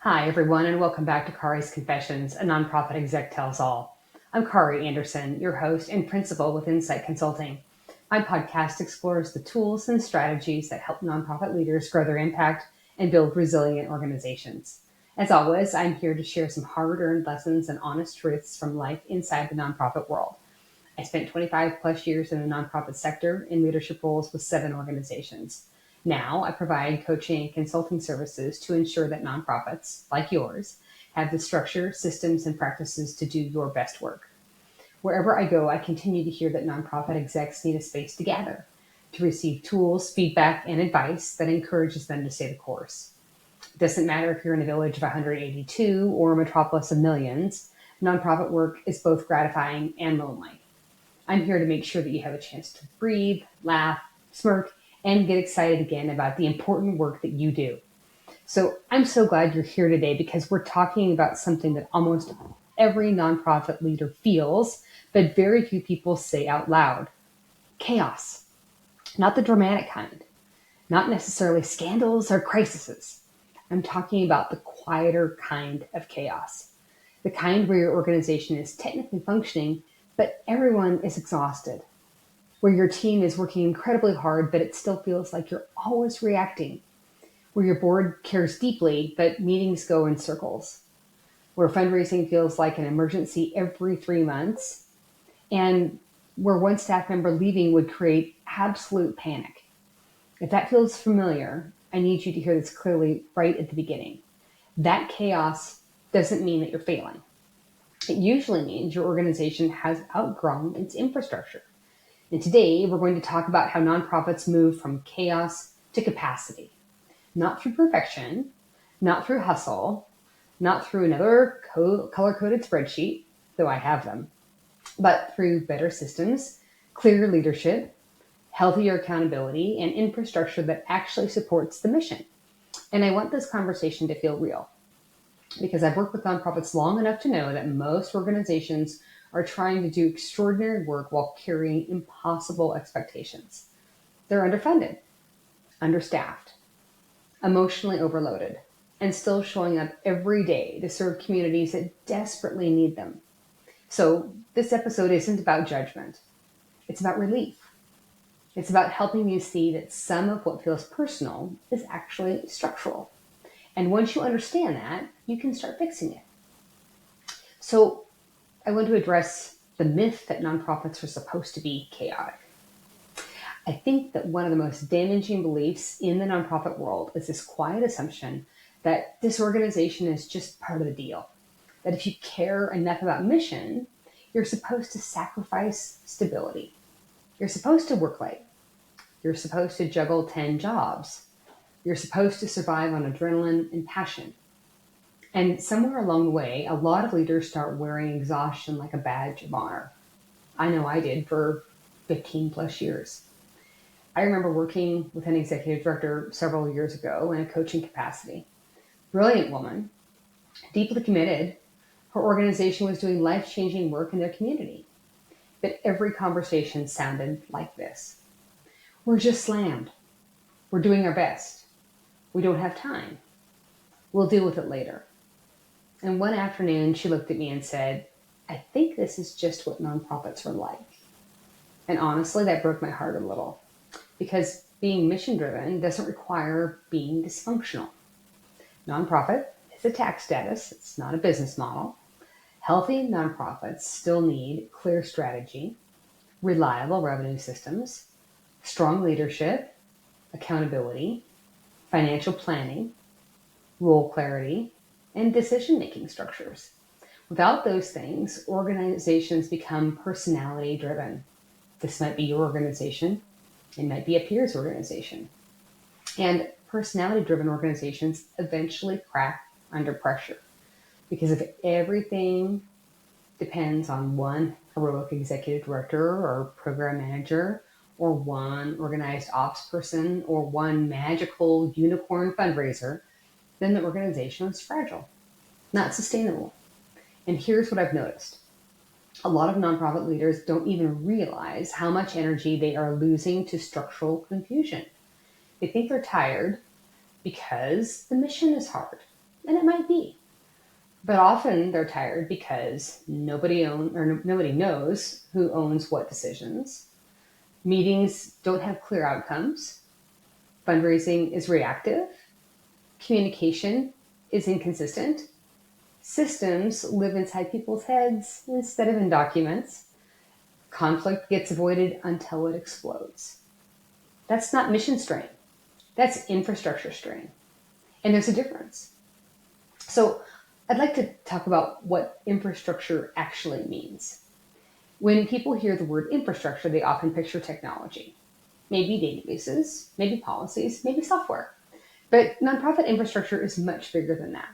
Hi, everyone, and welcome back to Kari's Confessions, a Nonprofit Exec Tells All. I'm Kari Anderson, your host and principal with Incite Consulting. My podcast explores the tools and strategies that help nonprofit leaders grow their impact and build resilient organizations. As always, I'm here to share some hard-earned lessons and honest truths from life inside the nonprofit world. I spent 25 plus years in the nonprofit sector in leadership roles with 7 organizations. Now I provide coaching and consulting services to ensure that nonprofits, like yours, have the structure, systems, and practices to do your best work. Wherever I go, I continue to hear that nonprofit execs need a space to gather, to receive tools, feedback, and advice that encourages them to stay the course. It doesn't matter if you're in a village of 182 or a metropolis of millions, nonprofit work is both gratifying and lonely. I'm here to make sure that you have a chance to breathe, laugh, smirk, and get excited again about the important work that you do. So I'm so glad you're here today because we're talking about something that almost every nonprofit leader feels, but very few people say out loud. Chaos. Not the dramatic kind. Not necessarily scandals or crises. I'm talking about the quieter kind of chaos. The kind where your organization is technically functioning, but everyone is exhausted. Where your team is working incredibly hard, but it still feels like you're always reacting. Where your board cares deeply, but meetings go in circles. Where fundraising feels like an emergency every 3 months. And where one staff member leaving would create absolute panic. If that feels familiar, I need you to hear this clearly right at the beginning. That chaos doesn't mean that you're failing. It usually means your organization has outgrown its infrastructure. And today we're going to talk about how nonprofits move from chaos to capacity. Not through perfection, not through hustle, not through another color-coded spreadsheet, though I have them, but through better systems, clear leadership, healthier accountability, and infrastructure that actually supports the mission. And I want this conversation to feel real because I've worked with nonprofits long enough to know that most organizations are trying to do extraordinary work while carrying impossible expectations. They're underfunded, understaffed, emotionally overloaded, and still showing up every day to serve communities that desperately need them. So this episode isn't about judgment. It's about relief. It's about helping you see that some of what feels personal is actually structural. And once you understand that, you can start fixing it. So I want to address the myth that nonprofits are supposed to be chaotic. I think that one of the most damaging beliefs in the nonprofit world is this quiet assumption that disorganization is just part of the deal. That if you care enough about mission, you're supposed to sacrifice stability. You're supposed to work late. You're supposed to juggle 10 jobs. You're supposed to survive on adrenaline and passion. And somewhere along the way, a lot of leaders start wearing exhaustion like a badge of honor. I know I did for 15 plus years. I remember working with an executive director several years ago in a coaching capacity. Brilliant woman, deeply committed. Her organization was doing life-changing work in their community. But every conversation sounded like this. We're just slammed. We're doing our best. We don't have time. We'll deal with it later. And one afternoon, she looked at me and said, I think this is just what nonprofits are like. And honestly, that broke my heart a little because being mission-driven doesn't require being dysfunctional. Nonprofit is a tax status. It's not a business model. Healthy nonprofits still need clear strategy, reliable revenue systems, strong leadership, accountability, financial planning, role clarity, and decision-making structures. Without those things, organizations become personality-driven. This might be your organization. It might be a peer's organization. And personality-driven organizations eventually crack under pressure. Because if everything depends on one heroic executive director or program manager, or one organized ops person, or one magical unicorn fundraiser, then the organization is fragile, not sustainable. And here's what I've noticed. A lot of nonprofit leaders don't even realize how much energy they are losing to structural confusion. They think they're tired because the mission is hard. And it might be. But often they're tired because nobody knows who owns what decisions. Meetings don't have clear outcomes. Fundraising is reactive. Communication is inconsistent. Systems live inside people's heads instead of in documents. Conflict gets avoided until it explodes. That's not mission strain. That's infrastructure strain. And there's a difference. So I'd like to talk about what infrastructure actually means. When people hear the word infrastructure, they often picture technology. Maybe databases, maybe policies, maybe software. But nonprofit infrastructure is much bigger than that.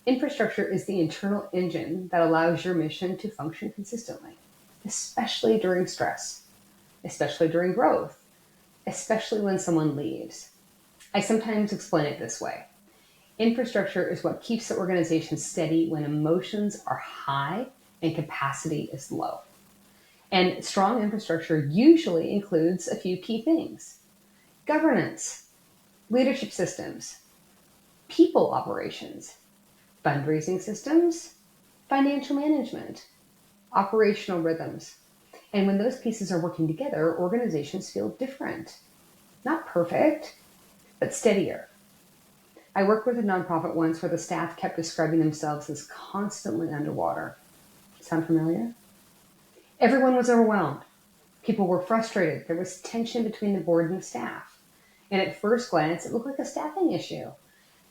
Infrastructure is the internal engine that allows your mission to function consistently, especially during stress, especially during growth, especially when someone leaves. I sometimes explain it this way. Infrastructure is what keeps the organization steady when emotions are high and capacity is low. And strong infrastructure usually includes a few key things: governance, leadership systems, people operations, fundraising systems, financial management, operational rhythms. And when those pieces are working together, organizations feel different. Not perfect, but steadier. I worked with a nonprofit once where the staff kept describing themselves as constantly underwater. Sound familiar? Everyone was overwhelmed. People were frustrated. There was tension between the board and the staff. And at first glance, it looked like a staffing issue.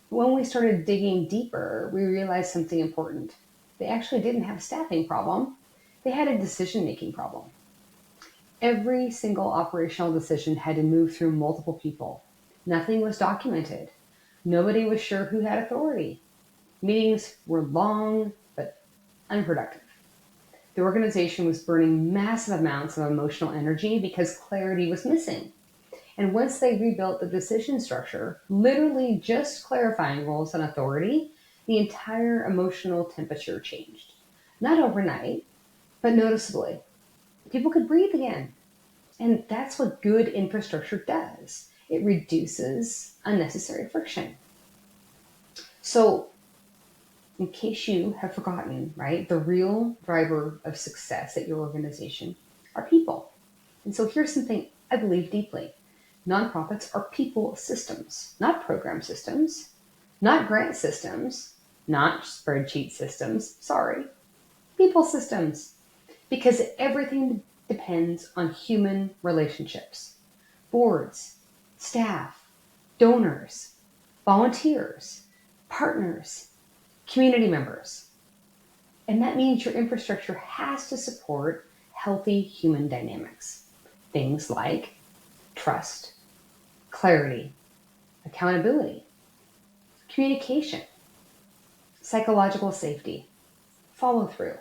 When we started digging deeper, we realized something important. They actually didn't have a staffing problem. They had a decision-making problem. Every single operational decision had to move through multiple people. Nothing was documented. Nobody was sure who had authority. Meetings were long but unproductive. The organization was burning massive amounts of emotional energy because clarity was missing. And once they rebuilt the decision structure, literally just clarifying roles and authority, the entire emotional temperature changed. Not overnight, but noticeably. People could breathe again. And that's what good infrastructure does. It reduces unnecessary friction. So, in case you have forgotten, right, the real driver of success at your organization are people. And so here's something I believe deeply. Nonprofits are people systems, not program systems, not grant systems, not spreadsheet systems, sorry, people systems. Because everything depends on human relationships. Boards, staff, donors, volunteers, partners, community members. And that means your infrastructure has to support healthy human dynamics. Things like trust, clarity, accountability, communication, psychological safety, follow through.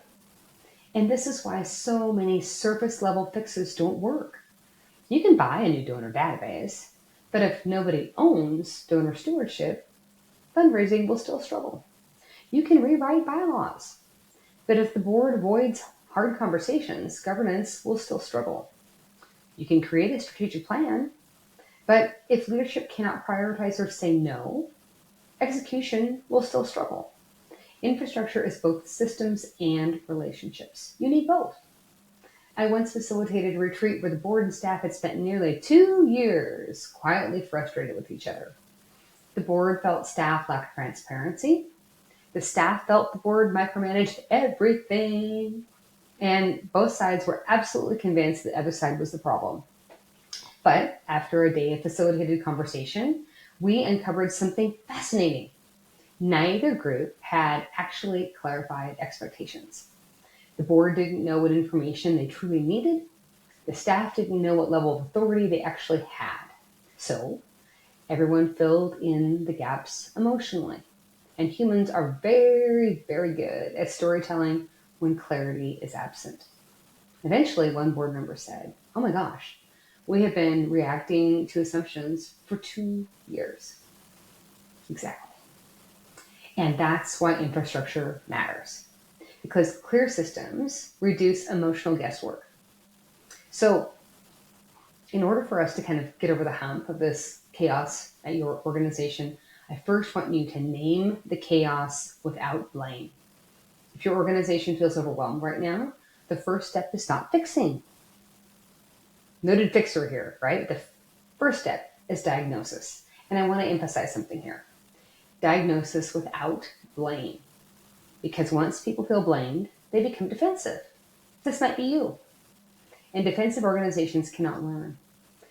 And this is why so many surface level fixes don't work. You can buy a new donor database, but if nobody owns donor stewardship, fundraising will still struggle. You can rewrite bylaws, but if the board avoids hard conversations, governance will still struggle. You can create a strategic plan, but if leadership cannot prioritize or say no, execution will still struggle. Infrastructure is both systems and relationships. You need both. I once facilitated a retreat where the board and staff had spent nearly 2 years quietly frustrated with each other. The board felt staff lacked transparency. The staff felt the board micromanaged everything. And both sides were absolutely convinced the other side was the problem. But after a day of facilitated conversation, we uncovered something fascinating. Neither group had actually clarified expectations. The board didn't know what information they truly needed. The staff didn't know what level of authority they actually had. So everyone filled in the gaps emotionally. And humans are very, very good at storytelling when clarity is absent. Eventually, one board member said, "Oh my gosh, we have been reacting to assumptions for 2 years." Exactly. And that's why infrastructure matters. Because clear systems reduce emotional guesswork. So in order for us to kind of get over the hump of this chaos at your organization, I first want you to name the chaos without blame. If your organization feels overwhelmed right now, the first step is not fixing. Noted fixer here, right? The first step is diagnosis. And I want to emphasize something here. Diagnosis without blame. Because once people feel blamed, they become defensive. This might be you. And defensive organizations cannot learn.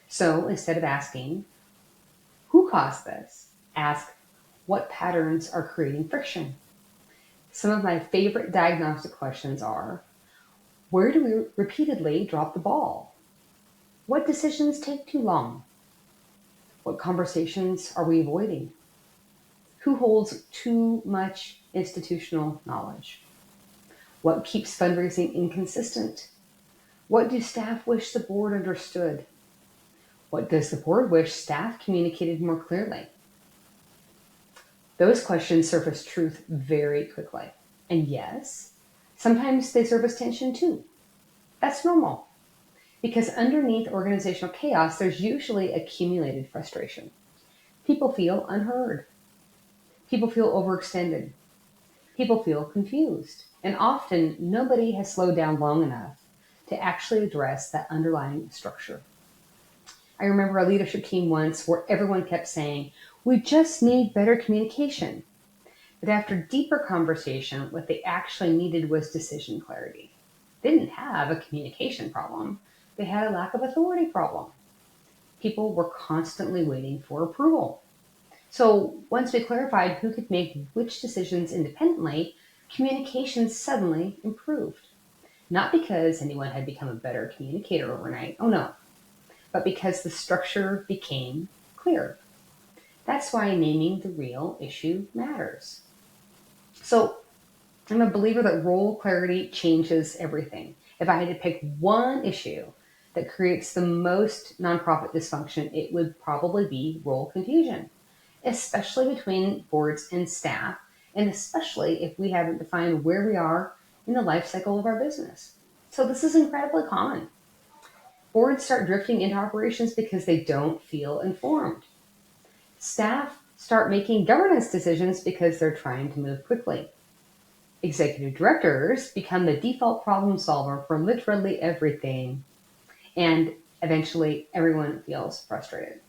So instead of asking, who caused this? Ask, what patterns are creating friction? Some of my favorite diagnostic questions are, where do we repeatedly drop the ball? What decisions take too long? What conversations are we avoiding? Who holds too much institutional knowledge? What keeps fundraising inconsistent? What do staff wish the board understood? What does the board wish staff communicated more clearly? Those questions surface truth very quickly. And yes, sometimes they surface tension too. That's normal. Because underneath organizational chaos, there's usually accumulated frustration. People feel unheard. People feel overextended. People feel confused. And often nobody has slowed down long enough to actually address that underlying structure. I remember a leadership team once where everyone kept saying, we just need better communication. But after deeper conversation, what they actually needed was decision clarity. They didn't have a communication problem. They had a lack of authority problem. People were constantly waiting for approval. So once we clarified who could make which decisions independently, communication suddenly improved. Not because anyone had become a better communicator overnight, oh no, but because the structure became clear. That's why naming the real issue matters. So I'm a believer that role clarity changes everything. If I had to pick one issue that creates the most nonprofit dysfunction, it would probably be role confusion, especially between boards and staff, and especially if we haven't defined where we are in the life cycle of our business. So this is incredibly common. Boards start drifting into operations because they don't feel informed. Staff start making governance decisions because they're trying to move quickly. Executive directors become the default problem solver for literally everything, and eventually everyone feels frustrated.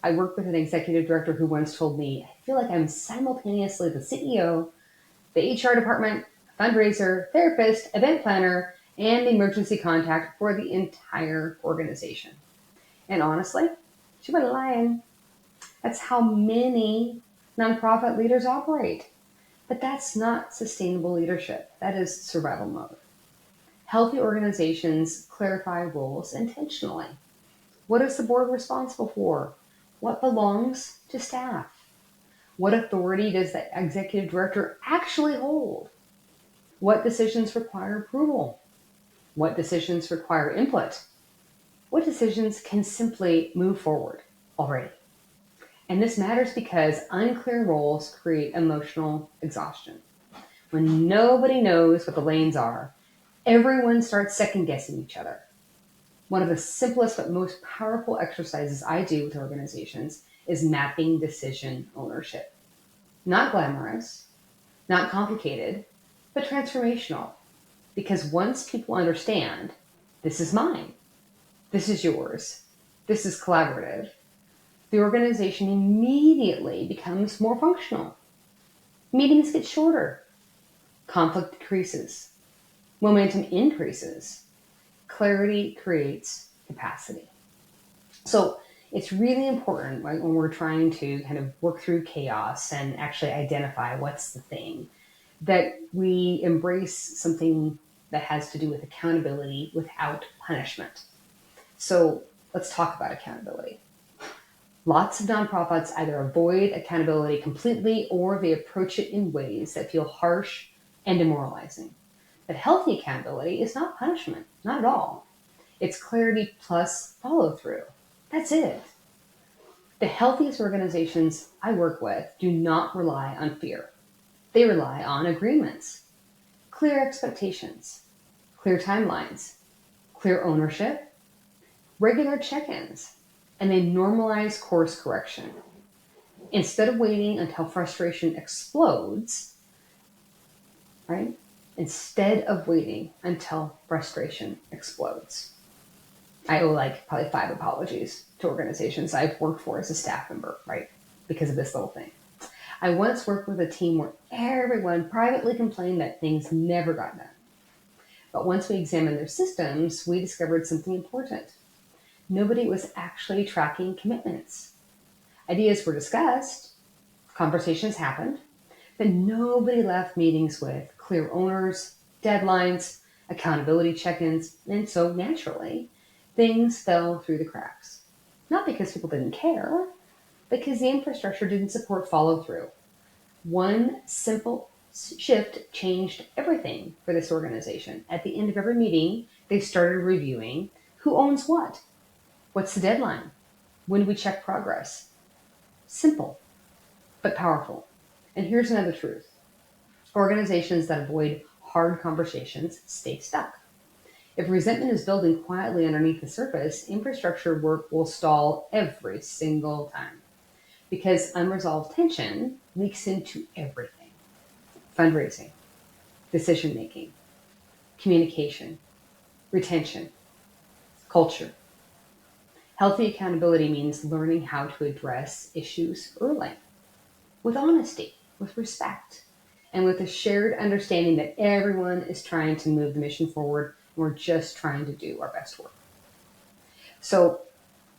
I worked with an executive director who once told me, I feel like I'm simultaneously the CEO, the HR department, fundraiser, therapist, event planner, and the emergency contact for the entire organization. And honestly, she wasn't lying. That's how many nonprofit leaders operate. But that's not sustainable leadership. That is survival mode. Healthy organizations clarify roles intentionally. What is the board responsible for? What belongs to staff? What authority does the executive director actually hold? What decisions require approval? What decisions require input? What decisions can simply move forward already? And this matters because unclear roles create emotional exhaustion. When nobody knows what the lanes are, everyone starts second guessing each other. One of the simplest but most powerful exercises I do with organizations is mapping decision ownership. Not glamorous, not complicated, but transformational. Because once people understand, this is mine, this is yours, this is collaborative, the organization immediately becomes more functional. Meetings get shorter, conflict decreases, momentum increases, clarity creates capacity. So it's really important when we're trying to kind of work through chaos and actually identify what's the thing, that we embrace something that has to do with accountability without punishment. So let's talk about accountability. Lots of nonprofits either avoid accountability completely or they approach it in ways that feel harsh and demoralizing. But healthy accountability is not punishment, not at all. It's clarity plus follow through. That's it. The healthiest organizations I work with do not rely on fear. They rely on agreements, clear expectations, clear timelines, clear ownership, regular check-ins, and they normalize course correction. Instead of waiting until frustration explodes, right? Instead of waiting until frustration explodes. I owe like probably 5 apologies to organizations I've worked for as a staff member, right? Because of this little thing. I once worked with a team where everyone privately complained that things never got done. But once we examined their systems, we discovered something important. Nobody was actually tracking commitments. Ideas were discussed, conversations happened, but nobody left meetings with clear owners, deadlines, accountability check-ins, and so naturally, things fell through the cracks. Not because people didn't care, because the infrastructure didn't support follow-through. One simple shift changed everything for this organization. At the end of every meeting, they started reviewing who owns what. What's the deadline? When do we check progress? Simple, but powerful. And here's another truth. Organizations that avoid hard conversations stay stuck. If resentment is building quietly underneath the surface, infrastructure work will stall every single time. Because unresolved tension leaks into everything. Fundraising, decision-making, communication, retention, culture. Healthy accountability means learning how to address issues early, with honesty, with respect, and with a shared understanding that everyone is trying to move the mission forward and we're just trying to do our best work. So,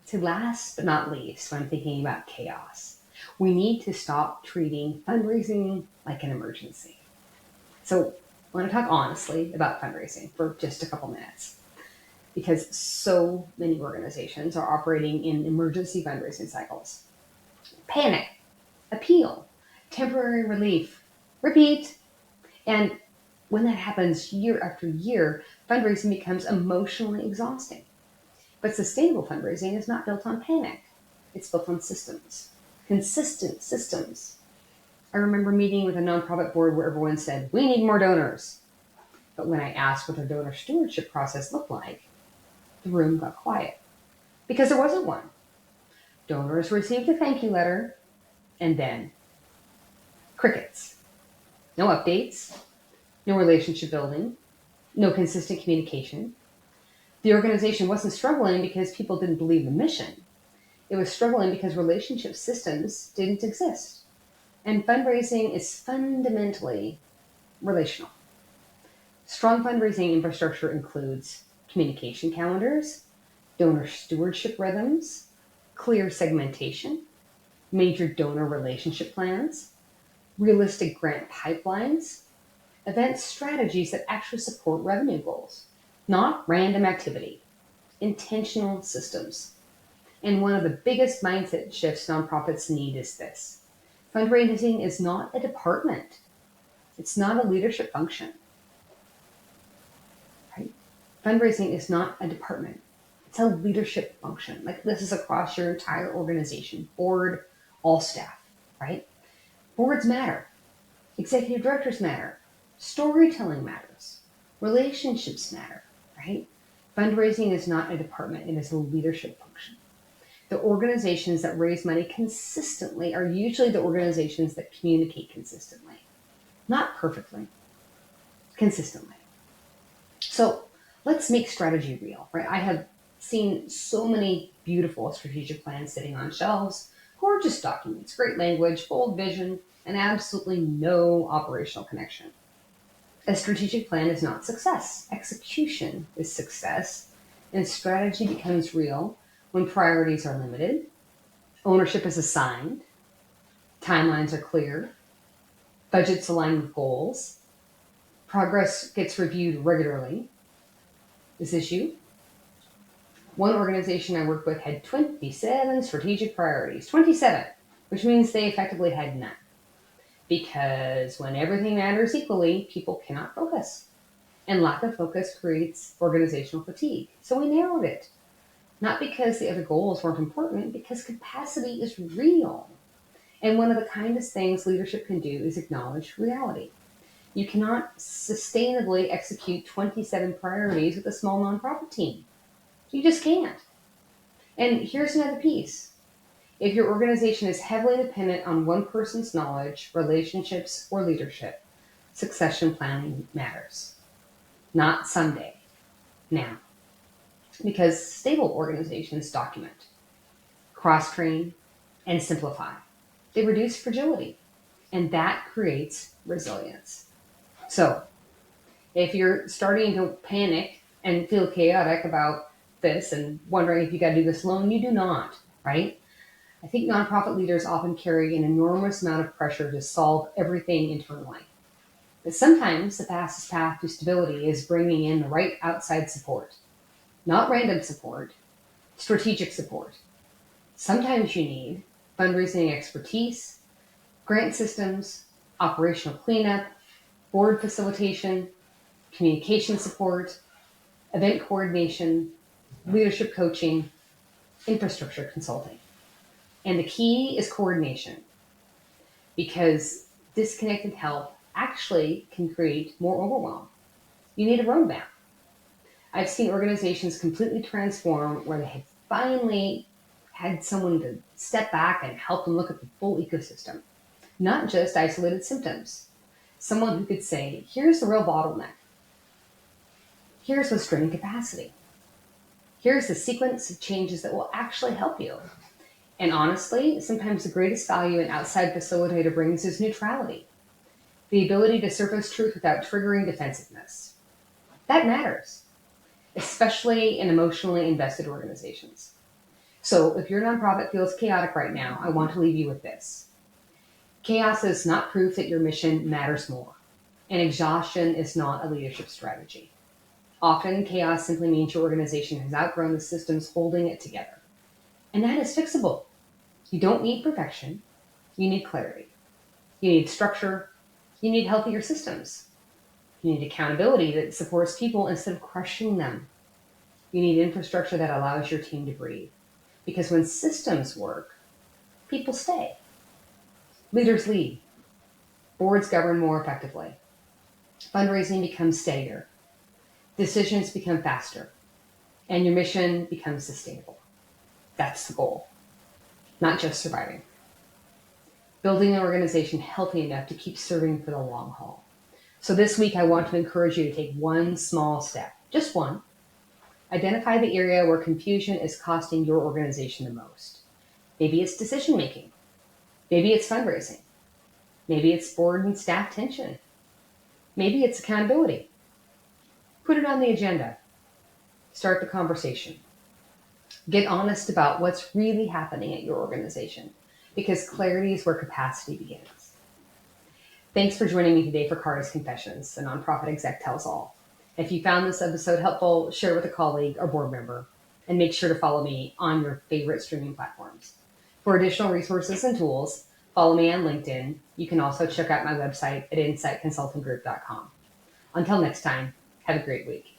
to last but not least, when I'm thinking about chaos, we need to stop treating fundraising like an emergency. So, I want to talk honestly about fundraising for just a couple minutes, because so many organizations are operating in emergency fundraising cycles. Panic, appeal, temporary relief, repeat. And when that happens year after year, fundraising becomes emotionally exhausting. But sustainable fundraising is not built on panic. It's built on systems, consistent systems. I remember meeting with a nonprofit board where everyone said, we need more donors. But when I asked what their donor stewardship process looked like, the room got quiet because there wasn't one. Donors received a thank you letter and then crickets. No updates, no relationship building, no consistent communication. The organization wasn't struggling because people didn't believe the mission. It was struggling because relationship systems didn't exist. And fundraising is fundamentally relational. Strong fundraising infrastructure includes communication calendars, donor stewardship rhythms, clear segmentation, major donor relationship plans, realistic grant pipelines, event strategies that actually support revenue goals, not random activity, intentional systems. And one of the biggest mindset shifts nonprofits need is this. Fundraising is not a department. It's not a leadership function. Right? Fundraising is not a department. It's a leadership function. Like this is across your entire organization, board, all staff, right? Boards matter. Executive directors matter. Storytelling matters. Relationships matter, right? Fundraising is not a department. It is a leadership function. The organizations that raise money consistently are usually the organizations that communicate consistently. Not perfectly, consistently. So let's make strategy real, right? I have seen so many beautiful strategic plans sitting on shelves, gorgeous documents, great language, bold vision, and absolutely no operational connection. A strategic plan is not success. Execution is success, and strategy becomes real when priorities are limited, ownership is assigned, timelines are clear, budgets align with goals, progress gets reviewed regularly. This issue. One organization I worked with had 27 strategic priorities. 27, which means they effectively had none. Because when everything matters equally, people cannot focus. And lack of focus creates organizational fatigue. So we narrowed it. Not because the other goals weren't important, because capacity is real. And one of the kindest things leadership can do is acknowledge reality. You cannot sustainably execute 27 priorities with a small nonprofit team. You just can't. And here's another piece. If your organization is heavily dependent on one person's knowledge, relationships, or leadership, succession planning matters. Not someday, now. Because stable organizations document, cross-train, and simplify. They reduce fragility, and that creates resilience. So, if you're starting to panic and feel chaotic about this and wondering if you got to do this alone, you do not, right? I think nonprofit leaders often carry an enormous amount of pressure to solve everything internally. But sometimes the fastest path to stability is bringing in the right outside support. Not random support, strategic support. Sometimes you need fundraising expertise, grant systems, operational cleanup, board facilitation, communication support, event coordination, leadership coaching, infrastructure consulting. And the key is coordination, because disconnected help actually can create more overwhelm. You need a roadmap. I've seen organizations completely transform where they had finally had someone to step back and help them look at the full ecosystem, not just isolated symptoms. Someone who could say, here's the real bottleneck. Here's what's draining capacity. Here's the sequence of changes that will actually help you. And honestly, sometimes the greatest value an outside facilitator brings is neutrality. The ability to surface truth without triggering defensiveness. That matters, especially in emotionally invested organizations. So if your nonprofit feels chaotic right now, I want to leave you with this. Chaos is not proof that your mission matters more, and exhaustion is not a leadership strategy. Often, chaos simply means your organization has outgrown the systems holding it together. And that is fixable. You don't need perfection. You need clarity. You need structure. You need healthier systems. You need accountability that supports people instead of crushing them. You need infrastructure that allows your team to breathe. Because when systems work, people stay. Leaders lead. Boards govern more effectively. Fundraising becomes steadier. Decisions become faster. And your mission becomes sustainable. That's the goal. Not just surviving. Building an organization healthy enough to keep serving for the long haul. So this week, I want to encourage you to take one small step. Just one. Identify the area where confusion is costing your organization the most. Maybe it's decision making. Maybe it's fundraising. Maybe it's board and staff tension. Maybe it's accountability. Put it on the agenda. Start the conversation. Get honest about what's really happening at your organization, because clarity is where capacity begins. Thanks for joining me today for Kari's Confessions, a Nonprofit Exec Tells All. If you found this episode helpful, share with a colleague or board member, and make sure to follow me on your favorite streaming platforms. For additional resources and tools, follow me on LinkedIn. You can also check out my website at inciteconsultinggroup.com. Until next time, have a great week.